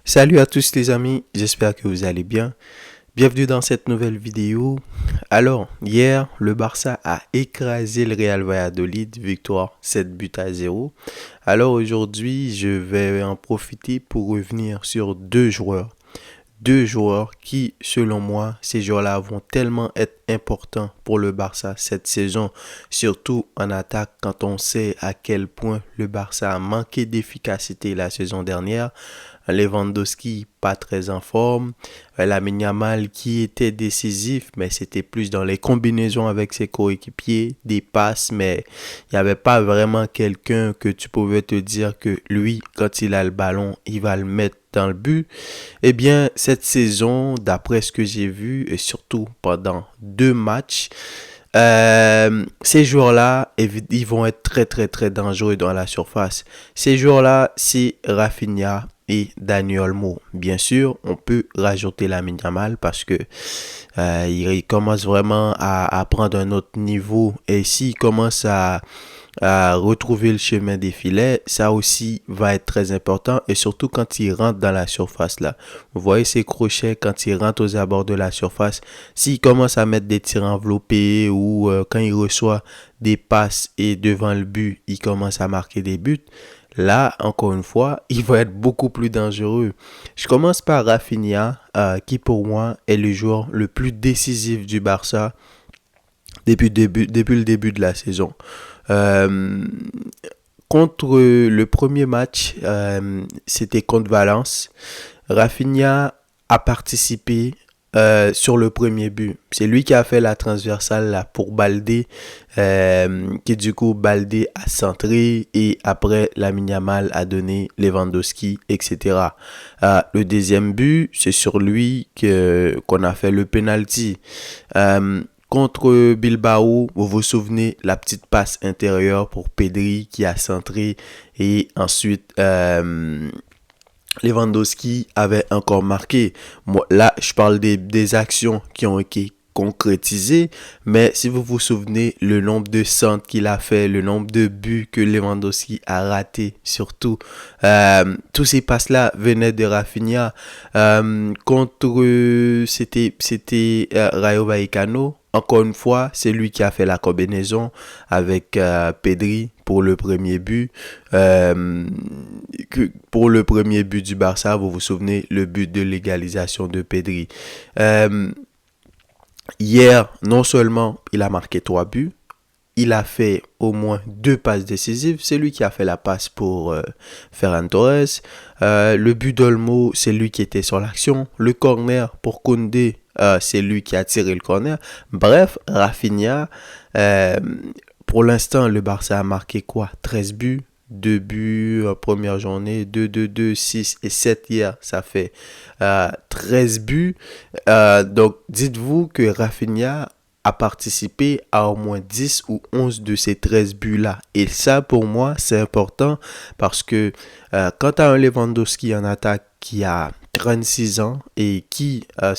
Salut à tous les amis, j'espère que vous allez bien. Bienvenue dans cette nouvelle vidéo. Alors, hier, le Barça a écrasé le Real Valladolid, victoire 7 buts à 0. Alors aujourd'hui, je vais en profiter pour revenir sur deux joueurs. Deux joueurs qui, selon moi, ces joueurs-là vont tellement être importants pour le Barça cette saison, surtout en attaque quand on sait à quel point le Barça a manqué d'efficacité la saison dernière. Lewandowski pas très en forme, Lamine Yamal qui était décisif, mais c'était plus dans les combinaisons avec ses coéquipiers, des passes, mais il n'y avait pas vraiment quelqu'un que tu pouvais te dire que lui, quand il a le ballon, il va le mettre dans le but. Eh bien, cette saison, d'après ce que j'ai vu, et surtout pendant deux matchs, ces joueurs-là, ils vont être très très très dangereux dans la surface. Ces joueurs-là, c'est Rafinha et Dani Olmo. Bien sûr, on peut rajouter Lamine Yamal parce que il commence vraiment à prendre un autre niveau. Et s'il commence à retrouver le chemin des filets, ça aussi va être très important et surtout quand il rentre dans la surface là. Vous voyez ses crochets quand il rentre aux abords de la surface, s'il commence à mettre des tirs enveloppés ou quand il reçoit des passes et devant le but, il commence à marquer des buts. Là, encore une fois, il va être beaucoup plus dangereux. Je commence par Rafinha, qui pour moi est le joueur le plus décisif du Barça depuis le début de la saison. Euh, Contre le premier match, c'était contre Valence. Rafinha a participé sur le premier but. C'est lui qui a fait la transversale là, pour Baldé, qui du coup Baldé a centré et après Lamine Yamal a donné Lewandowski, etc. Le deuxième but, c'est sur lui qu'on a fait le penalty. Contre Bilbao, vous vous souvenez, la petite passe intérieure pour Pedri qui a centré et ensuite Lewandowski avait encore marqué. Moi, là, je parle des actions qui ont été concrétisées, mais si vous vous souvenez, le nombre de centres qu'il a fait, le nombre de buts que Lewandowski a raté, surtout, tous ces passes-là venaient de Rafinha. C'était Rayo Vallecano. Encore une fois, c'est lui qui a fait la combinaison avec Pedri pour le premier but. Pour le premier but du Barça, vous vous souvenez, le but de l'égalisation de Pedri. Euh, Hier, non seulement il a marqué 3 buts, il a fait au moins 2 passes décisives. C'est lui qui a fait la passe pour Ferran Torres. Le but d'Olmo, c'est lui qui était sur l'action. Le corner pour Koundé, c'est lui qui a tiré le corner. Bref, Rafinha, euh, pour l'instant, le Barça a marqué quoi? 13 buts. 2 buts en première journée, 2, 6 et 7 hier, ça fait 13 buts. Donc, dites-vous que Rafinha a participé à au moins 10 ou 11 de ces 13 buts-là. Et ça, pour moi, c'est important parce que quand tu as un Lewandowski en attaque qui a 36 ans et qui, en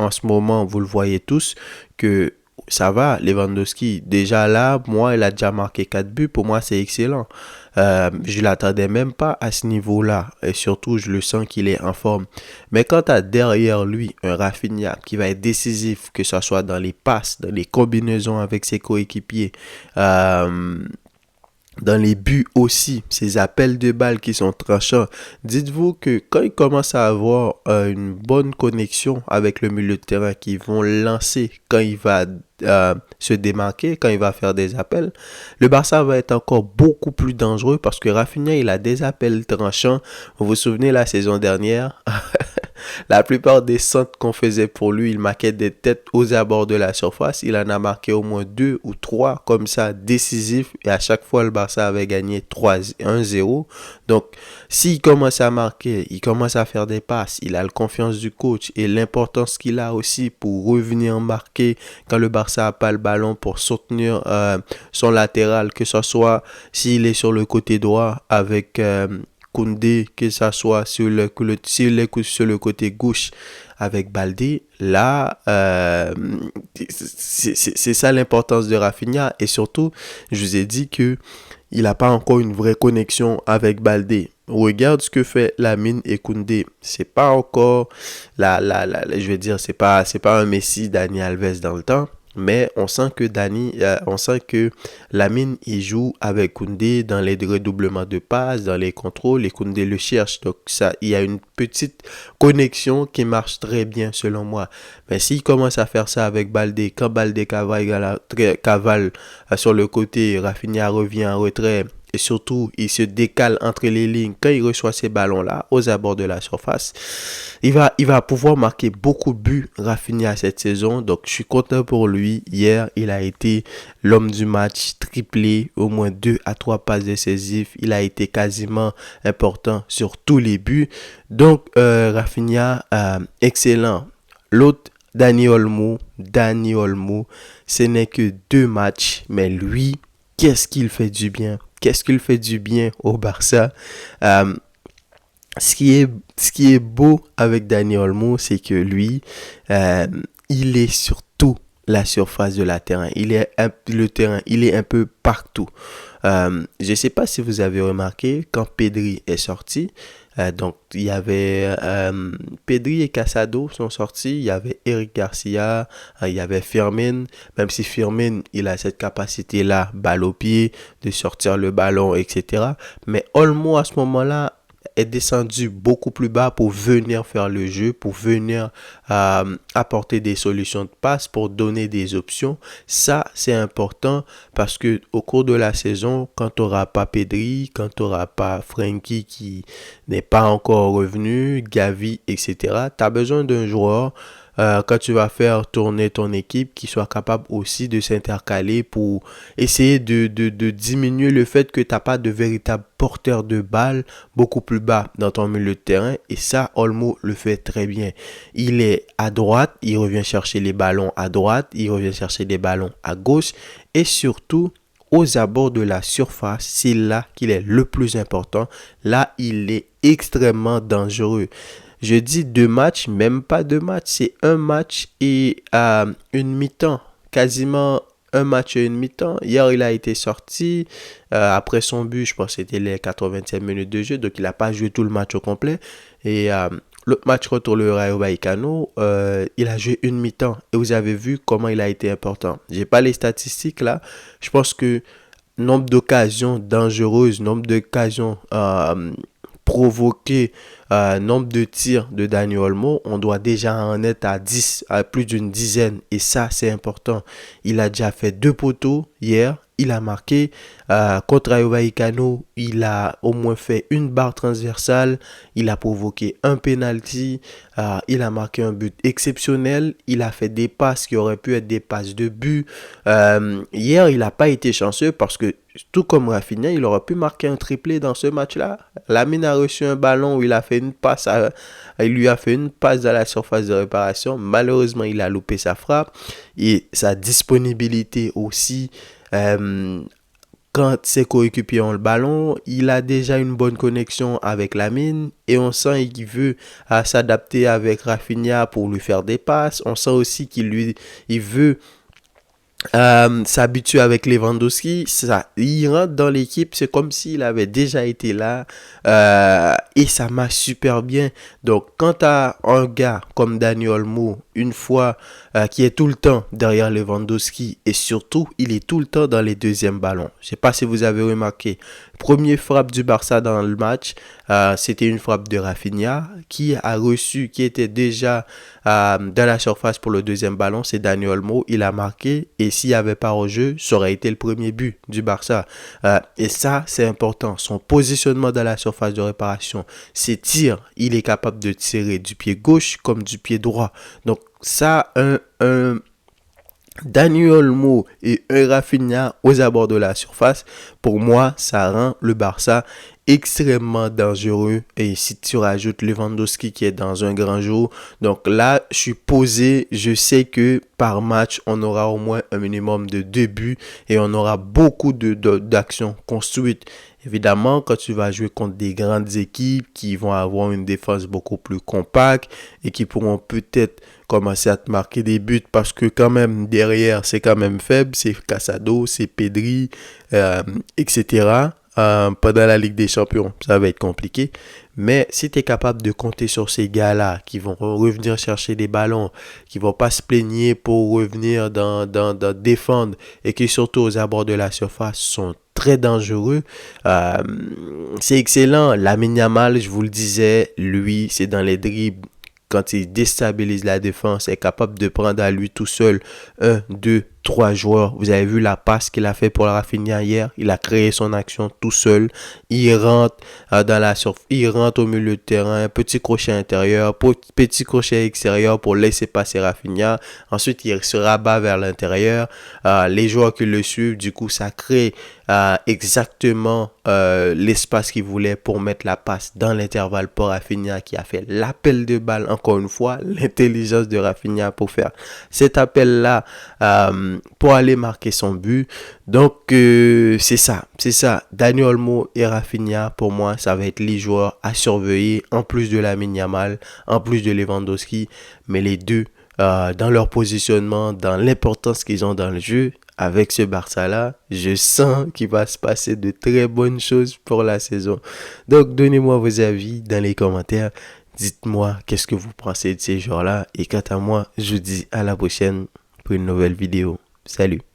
ce moment, vous le voyez tous, que ça va, Lewandowski, déjà là, moi, il a déjà marqué 4 buts, pour moi, c'est excellent. Je l'attendais même pas à ce niveau-là, et surtout, je le sens qu'il est en forme. Mais quand tu as derrière lui un Rafinha qui va être décisif, que ce soit dans les passes, dans les combinaisons avec ses coéquipiers, euh, dans les buts aussi, ces appels de balles qui sont tranchants. Dites-vous que quand il commence à avoir une bonne connexion avec le milieu de terrain qui vont lancer quand il va se démarquer, quand il va faire des appels, le Barça va être encore beaucoup plus dangereux parce que Rafinha, il a des appels tranchants. Vous vous souvenez la saison dernière la plupart des centres qu'on faisait pour lui, il marquait des têtes aux abords de la surface. Il en a marqué au moins 2 ou 3 comme ça décisifs. Et à chaque fois, le Barça avait gagné 1-0. Donc, s'il commence à marquer, il commence à faire des passes, il a la confiance du coach et l'importance qu'il a aussi pour revenir marquer quand le Barça n'a pas le ballon pour soutenir son latéral, que ce soit s'il est sur le côté droit avec Koundé, que ça soit sur le côté gauche avec Baldé, là, c'est ça l'importance de Rafinha. Et surtout, je vous ai dit que il n'a pas encore une vraie connexion avec Baldé. regarde ce que fait Lamine et Koundé. C'est pas encore je vais dire, c'est pas un Messi, Dani Alves dans le temps. Mais on sent que on sent que Lamine, il joue avec Koundé dans les redoublements de passes, dans les contrôles, et Koundé le cherche. Donc ça, il y a une petite connexion qui marche très bien selon moi. Mais s'il commence à faire ça avec Baldé, quand Baldé cavale sur le côté, Rafinha revient en retrait, et surtout, il se décale entre les lignes quand il reçoit ces ballons-là aux abords de la surface. Il va pouvoir marquer beaucoup de buts, Rafinha, cette saison. Donc, je suis content pour lui. Hier, il a été l'homme du match, triplé, au moins 2 à 3 passes décisives. Il a été quasiment important sur tous les buts. Donc, Rafinha, excellent. L'autre, Dani Olmo, ce n'est que 2 matchs. Mais lui, qu'est-ce qu'il fait du bien. Qu'est-ce qu'il fait du bien au Barça. Ce qui est beau avec Dani Olmo, c'est que lui, il est sur toute la surface de la terrain. Le terrain, il est un peu partout. Je ne sais pas si vous avez remarqué, quand Pedri est sorti, donc il y avait Pedri et Casado sont sortis, il y avait Eric Garcia, il y avait Firmin, même si Firmin, il a cette capacité-là, balle au pied, de sortir le ballon, etc. Mais Olmo, à ce moment-là, est descendu beaucoup plus bas pour venir faire le jeu, pour venir apporter des solutions de passe, pour donner des options. Ça, c'est important parce que au cours de la saison, quand tu n'auras pas Pedri, quand tu n'auras pas Frenkie qui n'est pas encore revenu, Gavi, etc., tu as besoin d'un joueur quand tu vas faire tourner ton équipe qui soit capable aussi de s'intercaler pour essayer de diminuer le fait que tu n'as pas de véritable porteur de balle beaucoup plus bas dans ton milieu de terrain. Et ça, Olmo le fait très bien. Il est à droite, il revient chercher les ballons à droite, il revient chercher les ballons à gauche et surtout aux abords de la surface, c'est là qu'il est le plus important. Là, il est extrêmement dangereux. Je dis 2 matchs, même pas 2 matchs, c'est un match et une mi-temps, quasiment un match et une mi-temps. Hier, il a été sorti après son but, je pense que c'était les 80e minutes de jeu, donc il n'a pas joué tout le match au complet. Et l'autre match contre le Rayo Vallecano, il a joué une mi-temps et vous avez vu comment il a été important. J'ai pas les statistiques là, je pense que nombre d'occasions dangereuses, nombre d'occasions provoquer nombre de tirs de Dani Olmo, on doit déjà en être à 10, à plus d'une dizaine. Et ça, c'est important. Il a déjà fait 2 poteaux hier. Il a marqué contre Rayo Vallecano. Il a au moins fait une barre transversale. Il a provoqué un penalty. Il a marqué un but exceptionnel. Il a fait des passes qui auraient pu être des passes de but. Hier, il n'a pas été chanceux parce que tout comme Rafinha, il aurait pu marquer un triplé dans ce match-là. Lamine a reçu un ballon où il lui a fait une passe à la surface de réparation. Malheureusement, il a loupé sa frappe et sa disponibilité aussi. Quand ses coéquipiers ont le ballon, il a déjà une bonne connexion avec Lamine et on sent qu'il veut s'adapter avec Rafinha pour lui faire des passes. On sent aussi qu'il veut s'habitue avec Lewandowski, il rentre dans l'équipe, c'est comme s'il avait déjà été là et ça marche super bien. Donc quand tu as un gars comme Dani Olmo, une fois qui est tout le temps derrière Lewandowski et surtout il est tout le temps dans les deuxièmes ballons. Je sais pas si vous avez remarqué, première frappe du Barça dans le match, c'était une frappe de Rafinha qui était déjà dans la surface pour le deuxième ballon, c'est Dani Olmo, il a marqué et s'il n'y avait pas au jeu, ça aurait été le premier but du Barça. Et ça, c'est important. Son positionnement dans la surface de réparation, ses tirs, il est capable de tirer du pied gauche comme du pied droit. Donc ça, un Dani Olmo et un Rafinha aux abords de la surface, pour moi, ça rend le Barça extrêmement dangereux. Et si tu rajoutes Lewandowski qui est dans un grand jour, donc là, je suis posé, je sais que par match, on aura au moins un minimum de 2 buts et on aura beaucoup d'actions construites. Évidemment, quand tu vas jouer contre des grandes équipes qui vont avoir une défense beaucoup plus compacte et qui pourront peut-être commencer à te marquer des buts parce que quand même derrière c'est quand même faible, c'est Casado, c'est Pedri, etc. pendant la Ligue des Champions, ça va être compliqué. Mais si tu es capable de compter sur ces gars-là qui vont revenir chercher des ballons, qui vont pas se plaigner pour revenir dans défendre et qui surtout aux abords de la surface sont très dangereux, euh, c'est excellent. Lamine Yamal, je vous le disais, lui, c'est dans les dribbles. Quand il déstabilise la défense, est capable de prendre à lui tout seul un, deux, trois joueurs. Vous avez vu la passe qu'il a fait pour Rafinha hier. Il a créé son action tout seul. Il rentre il rentre au milieu de terrain, petit crochet intérieur, petit crochet extérieur pour laisser passer Rafinha. Ensuite, il se rabat vers l'intérieur. Les joueurs qui le suivent, du coup, ça crée exactement l'espace qu'il voulait pour mettre la passe dans l'intervalle pour Rafinha qui a fait l'appel de balle. Encore une fois, l'intelligence de Rafinha pour faire cet appel-là pour aller marquer son but. Donc, c'est ça. Dani Olmo et Rafinha, pour moi, ça va être les joueurs à surveiller, en plus de Lamine Yamal, en plus de Lewandowski. Mais les deux, dans leur positionnement, dans l'importance qu'ils ont dans le jeu, avec ce Barça-là, je sens qu'il va se passer de très bonnes choses pour la saison. Donc, donnez-moi vos avis dans les commentaires. Dites-moi qu'est-ce que vous pensez de ces joueurs-là. Et quant à moi, je vous dis à la prochaine pour une nouvelle vidéo. Salut!